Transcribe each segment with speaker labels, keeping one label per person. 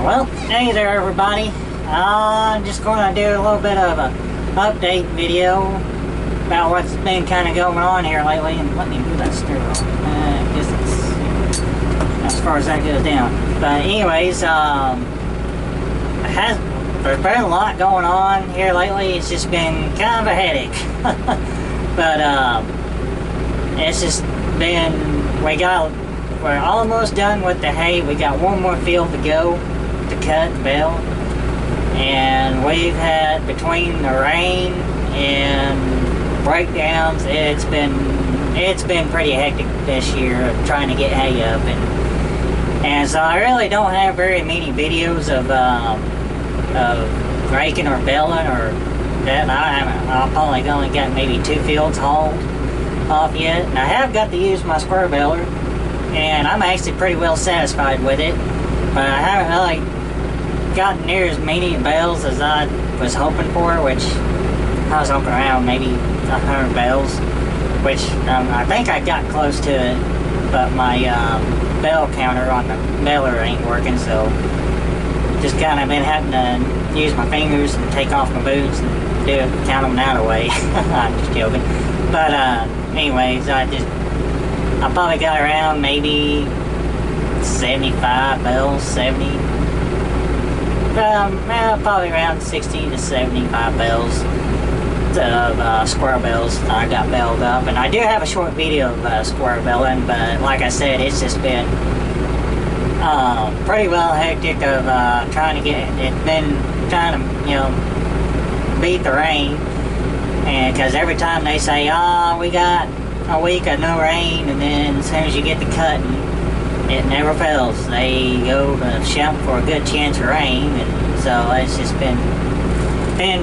Speaker 1: Well, hey there everybody. I'm just going to do a little bit of a update video about what's been kind of going on here lately. And let me move that stereo. I guess it's as far as that goes down. But anyways, there's been a lot going on here lately. It's just been kind of a headache. But it's just been, we're almost done with the hay. We got one more field to go to cut the bale, and we've had, between the rain and breakdowns, it's been pretty hectic this year of trying to get hay up, and so I really don't have very many videos of raking or baling or that. I've probably only got maybe 2 fields hauled off yet, and I have got to use my square baler, and I'm actually pretty well satisfied with it, but I haven't really gotten near as many bales as I was hoping for, which I was hoping around maybe 100 bales, which I think I got close to it, but my bale counter on the baler ain't working, so just kind of been having to use my fingers and take off my boots and count them that way. I'm just joking. But anyways, I probably got around maybe 75 bales, 70. Probably around 60 to 75 bales of square bales I got baled up. And I do have a short video of square baling, but like I said, it's just been pretty well hectic of trying to get it. Been trying to, beat the rain, and because every time they say, we got a week of no rain, and then as soon as you get to cutting, it never fails. They go to shout for a good chance of rain, and so it's just been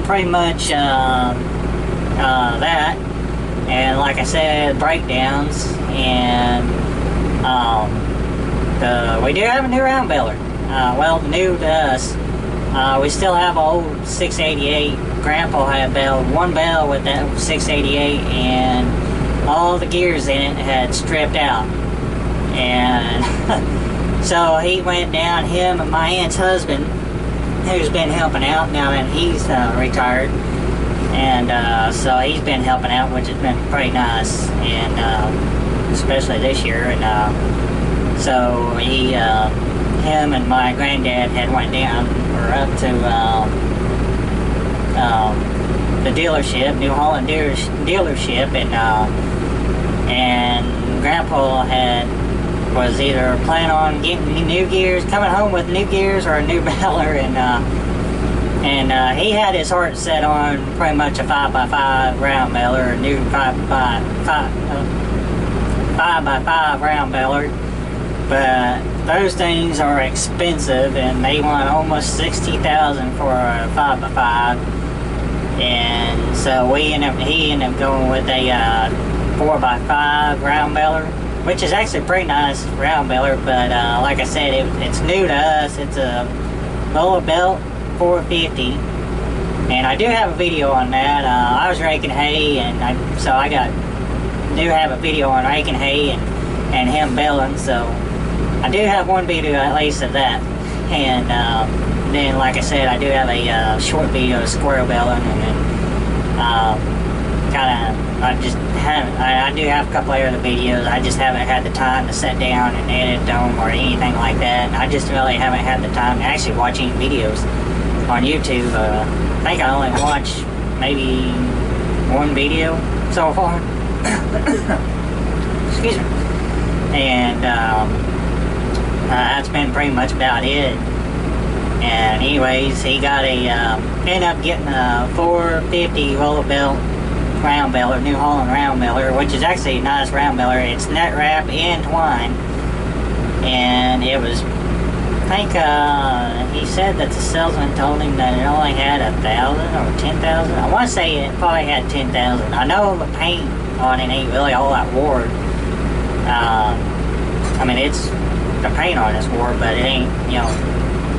Speaker 1: pretty much that. And like I said, breakdowns, and we do have a new round baler. Well, new to us. We still have an old 688. Grandpa had baled one bale with that 688, and all the gears in it had stripped out. And so he went down, him and my aunt's husband, who's been helping out now that he's retired, and so he's been helping out, which has been pretty nice, and especially this year. And so him and my granddad had went down or up to the dealership, New Holland dealership, and Grandpa was either planning on getting new gears, coming home with new gears, or a new baler, and he had his heart set on pretty much a 5x5 round baler, a new 5x5 round baler, but those things are expensive, and they want almost $60,000 for a 5x5, and so he ended up going with a 4x5 round baler, which is actually a pretty nice round baler, but like I said, it's new to us. It's a Lola Belt 450, and I do have a video on that. I was raking hay, and I do have a video on raking hay and him baling, so I do have one video at least of that. And then, like I said, I do have a short video of square baling, and then I do have a couple of other videos. I just haven't had the time to sit down and edit them or anything like that. And I just really haven't had the time to actually watch any videos on YouTube. I think I only watched maybe one video so far. Excuse me. And that's been pretty much about it. And anyways, he got ended up getting a 450 Lola Belt round baler, New Holland round baler, which is actually a nice round baler. It's net wrap and twine, and it was, I think he said that the salesman told him that it only had 1,000 or 10,000. I want to say it probably had 10,000. I know the paint on it ain't really all that wore. I mean, the paint on it's wore, but it ain't,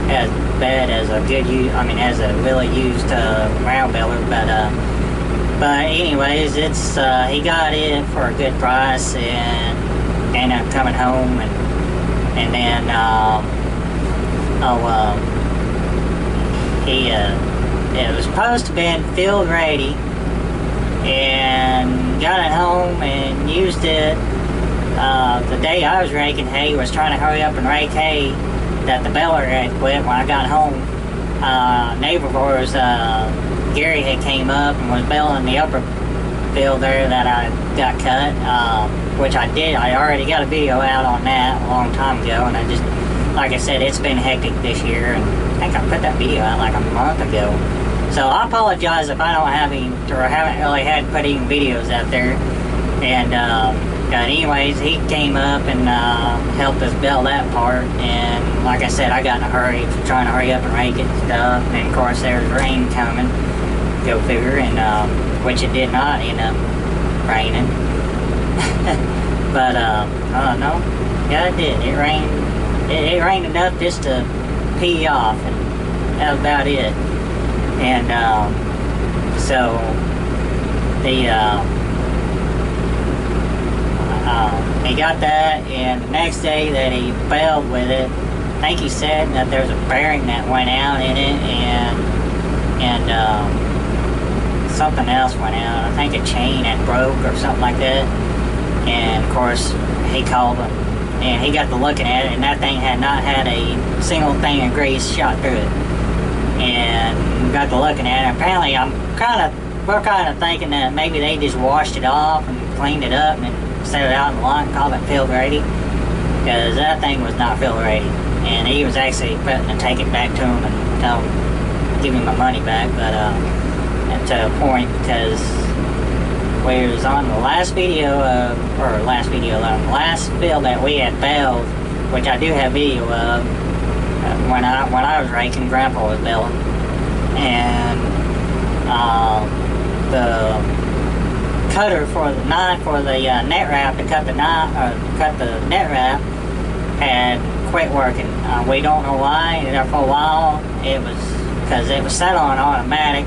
Speaker 1: as bad as a as a really used round baler, but anyways, it's he got it for a good price, and ended up coming home, and then it was supposed to have been field ready, and got it home and used it. The day I was raking hay, was trying to hurry up and rake hay that the baler had quit. When I got home, neighbor of ours, Gary, had came up and was baling the upper field there that I got cut, which I did. I already got a video out on that a long time ago, and I just, like I said, it's been hectic this year, and I think I put that video out like a month ago. So I apologize if I don't have any, or haven't really had put any videos out there. And but anyways, he came up and helped us bale that part, and like I said, I got in a hurry, trying to hurry up and rake it and stuff, and of course there's rain coming, go figure, and which it did not end up raining. But no, yeah, it did. It rained. It rained enough just to pee off, and that was about it. And so the he got that, and the next day that he baled with it, I think he said that there's a bearing that went out in it, and something else went out. I think a chain had broke or something like that. And of course, he called him, and he got to looking at it, and that thing had not had a single thing of grease shot through it. And got to looking at it. Apparently, we're kind of thinking that maybe they just washed it off and cleaned it up and set it out in the lot and called it field ready, because that thing was not field ready. And he was actually putting to take it back to him and tell him, give him my money back, but to a point, because we was on the last video the last field that we had baled, which I do have video of, when I was raking, Grandpa was baling, and the cutter for the knife for the net wrap to cut the net wrap had quit working. We don't know why. There for a while it was because it was set on automatic,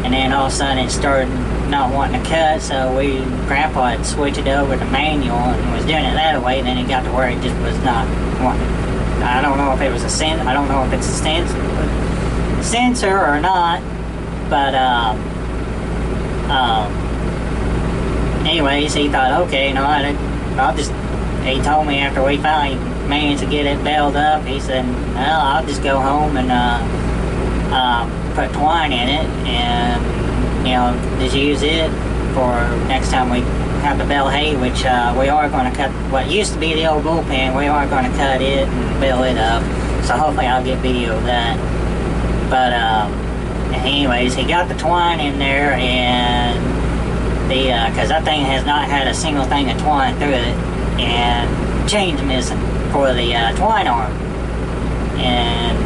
Speaker 1: and then all of a sudden it started not wanting to cut. So Grandpa had switched it over to manual and was doing it that way. And then it got to where it just was not wanting. I don't know if it was a I don't know if it's a sensor or not, but anyways, he thought, okay, no, he told me after we finally managed to get it baled up, he said, well, I'll just go home and put twine in it, and just use it for next time we have to bale hay, which we are going to cut what used to be the old bullpen. We are going to cut it and bale it up, so hopefully I'll get video of that. But anyways, he got the twine in there, and because that thing has not had a single thing of twine through it, and chain's missing for the twine arm, and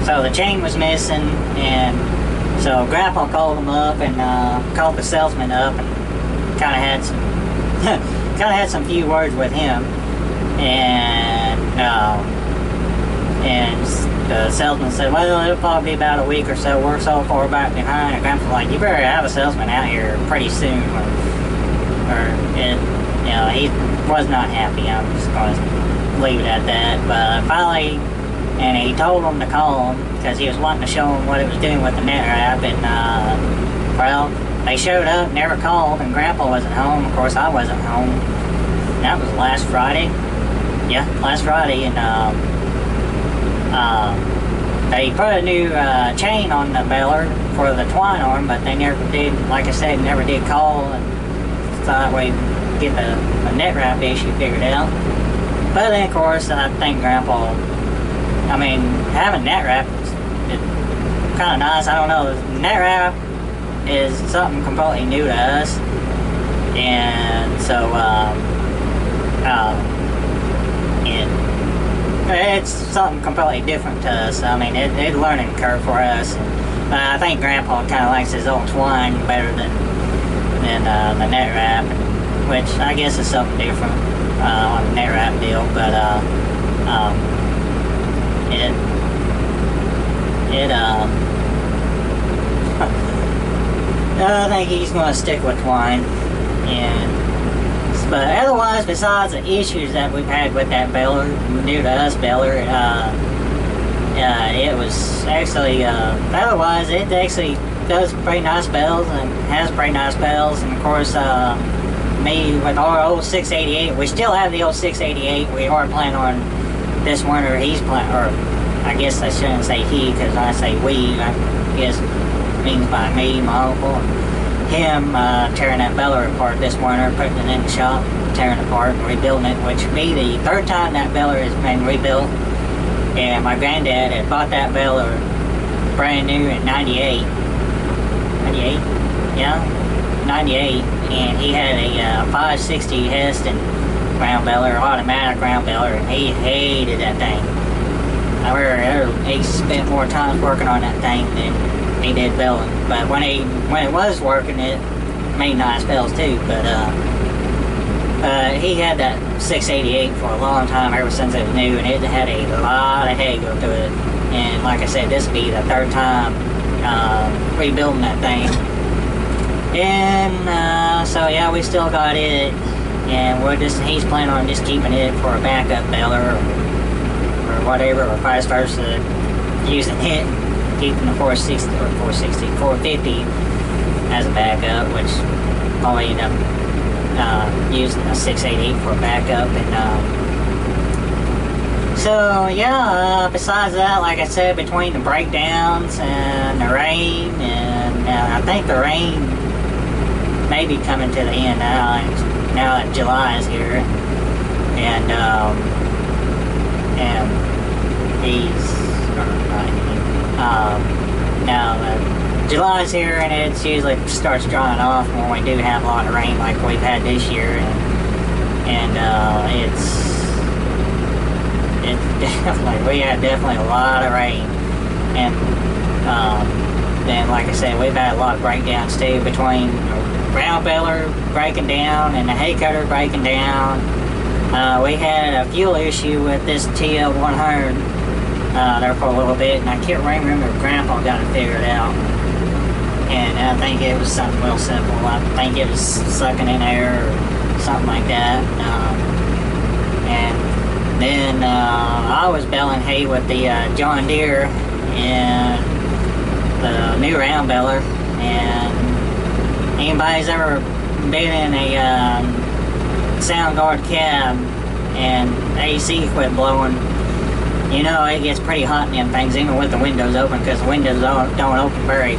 Speaker 1: so the chain was missing, and so Grandpa called him up and called the salesman up and kind of had some few words with him, and the salesman said, well, it'll probably be about a week or so. We're so far back behind. And Grandpa's like, you better have a salesman out here pretty soon. He was not happy. I'm just going to leave it at that. But finally, and he told him to call him because he was wanting to show him what it was doing with the net wrap. And, well, they showed up, never called, and Grandpa wasn't home. Of course, I wasn't home. That was last Friday. Yeah, last Friday. And, they put a new chain on the baler for the twine arm, but they never did, like I said, never did call and thought we'd get the net wrap issue figured out. But then, of course, I think Grandpa, I mean, having net wrap is kind of nice. I don't know, net wrap is something completely new to us, and so it's something completely different to us. I mean, it's a learning curve for us. I think Grandpa kind of likes his old twine better than the net wrap, which I guess is something different on the net wrap deal. But I think he's going to stick with twine. But otherwise, besides the issues that we've had with that baler, new to us baler, It was actually, otherwise it actually does pretty nice bells and has pretty nice bells. And of course, me with our old 688, we still have the old 688. We are planning on this winter, or I guess I shouldn't say he, because I say we, I guess means by me, my uncle, him tearing that beller apart this winter, putting it in the shop, tearing it apart and rebuilding it, which would be the third time that beller has been rebuilt. And my granddad had bought that beller brand new in 98. 98? Yeah, 98. And he had a 560 Heston ground beller, automatic ground beller, and he hated that thing. I remember he spent more time working on that thing than he did belling. But when it was working, it made nice bells too. But he had that 688 for a long time, ever since it was new, and it had a lot of hay go through it. And like I said, this would be the third time rebuilding that thing. And so yeah, we still got it, and he's planning on just keeping it for a backup beller or whatever, or vice versa, using it, keeping the 450 as a backup, which probably end up using a 688 for a backup. And so yeah, besides that, like I said, between the breakdowns and the rain, and I think the rain may be coming to the end now that July is here, and now July's here, and it usually starts drying off when we do have a lot of rain like we've had this year, and it's definitely, we had definitely a lot of rain, and then like I said, we've had a lot of breakdowns too, between the ground beller breaking down and the hay cutter breaking down. We had a fuel issue with this TL100 there for a little bit, and I can't remember if Grandpa got it figured out. And I think it was something real simple. I think it was sucking in air or something like that. And then I was baling hay with the John Deere and the new round beller. And anybody's ever been in a Soundguard cab and AC quit blowing, you know it gets pretty hot in them things, even with the windows open, because the windows don't open very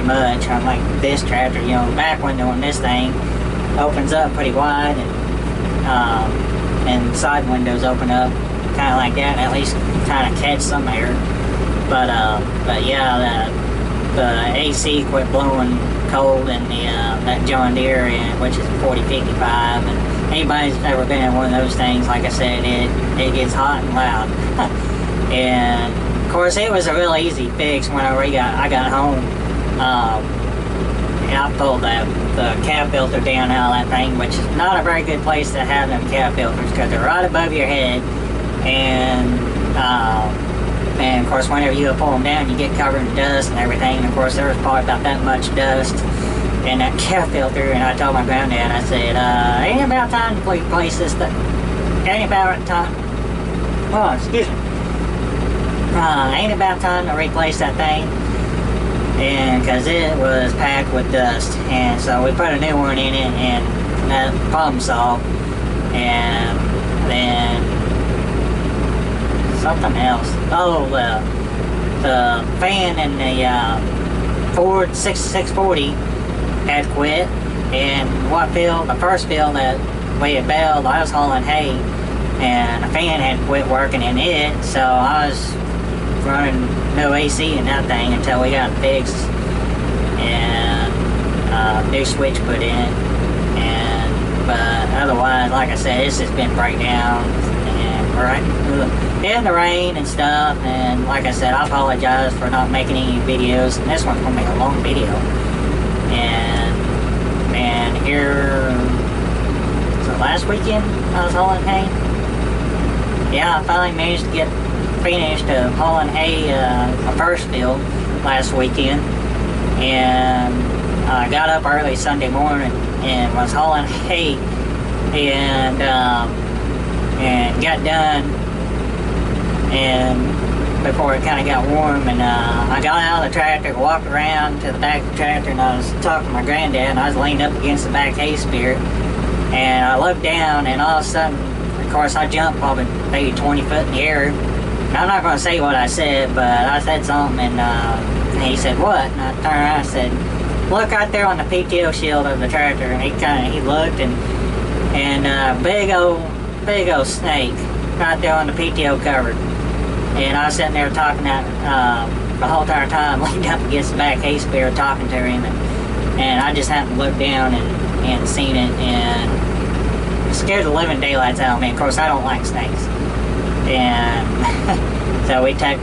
Speaker 1: much. Unlike this tractor, you know, the back window on this thing opens up pretty wide, and side windows open up kind of like that, at least kind of catch some air. But yeah, the AC quit blowing cold in that John Deere, which is 4055, and anybody's ever been in one of those things, like I said, it gets hot and loud. And of course, it was a real easy fix whenever I got home. I pulled the cab filter down out of that thing, which is not a very good place to have them cab filters, because they're right above your head, and of course whenever you pull them down, you get covered in dust and everything. And of course there was probably about that much dust in that cab filter, and I told my granddad, I said, ain't about time to replace this thing. Ain't about time. Oh, excuse me. Ain't about time to replace that thing. And because it was packed with dust, and so we put a new one in it, and that problem solved. And then something else. Oh, the fan in the Ford 640 had quit, and the first field that we had baled, I was hauling hay, and the fan had quit working in it, so I was running no AC in that thing until we got it fixed, and new switch put in. But otherwise, like I said, it's just been breakdowns and the rain and stuff. And like I said, I apologize for not making any videos, and this one's gonna be a long video. And here, so last weekend I was hauling hay. Yeah, I finally managed to get finished hauling hay, my first field last weekend, and I got up early Sunday morning and was hauling hay, and got done, and before it kind of got warm, and I got out of the tractor, walked around to the back of the tractor, and I was talking to my granddad, and I was leaned up against the back hay spear, and I looked down, and all of a sudden, of course, I jumped probably maybe 20 foot in the air. And I'm not going to say what I said, but I said something, and he said, "What?" And I turned around and said, "Look right there on the PTO shield of the tractor," and he looked, and big old snake right there on the PTO cover. And I was sitting there talking that the whole entire time, leaned up against the back hay spear, talking to him, and I just happened to look down and seen it, and it scared the living daylights out of me. Of course, I don't like snakes, and so we took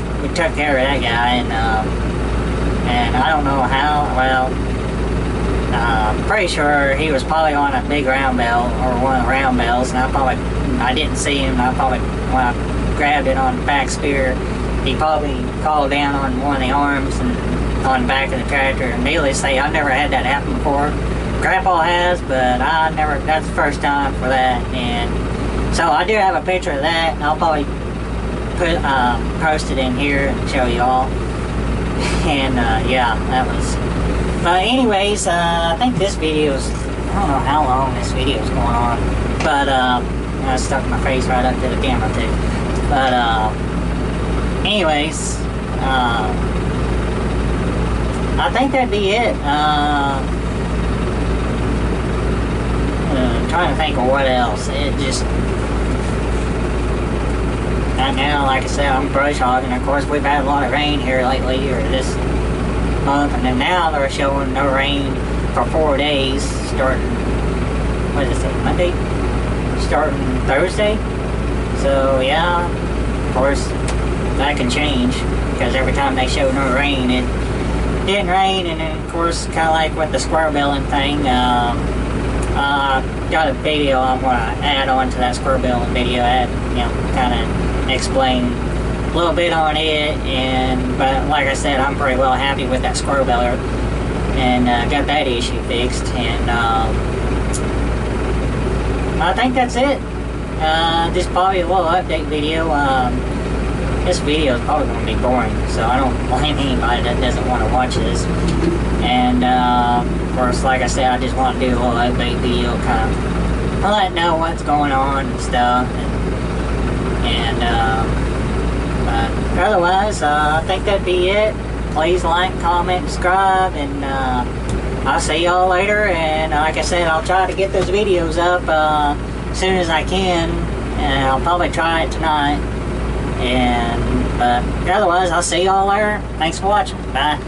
Speaker 1: care of that guy, and I don't know how. Well, I'm pretty sure he was probably on a big round bell or one of the round bells, and I didn't see him. When I grabbed it on the back spear, he probably called down on one of the arms and on the back of the tractor. And needless to say, I've never had that happen before. Grandpa has, but I never. That's the first time for that. And so I do have a picture of that, and I'll probably post it in here and show you all. And yeah, that was. But anyways, I think this video's. I don't know how long this video's going on, but I stuck my face right up to the camera too. But anyways, I think that'd be it. Trying to think of what else. It just right now, like I said, I'm brush hogging. Of course, we've had a lot of rain here lately, or this month, and then now they're showing no rain for 4 days, starting. What is it? Monday? Starting Thursday. So yeah, of course that can change because every time they show no rain, it didn't rain. And then of course, kind of like with the square billing thing, got a video I'm gonna add on to that square billing video. Kind of explain a little bit on it, but like I said, I'm pretty well happy with that square biller and got that issue fixed. And I think that's it. Just probably a little update video. This video is probably going to be boring, so I don't blame anybody that doesn't want to watch this. And of course, like I said, I just want to do a little update video, kind of let know what's going on and stuff. But otherwise, I think that'd be it. Please like, comment, subscribe, and I'll see y'all later. And like I said, I'll try to get those videos up as soon as I can, and I'll probably try it tonight. But otherwise, I'll see y'all later. Thanks for watching. Bye.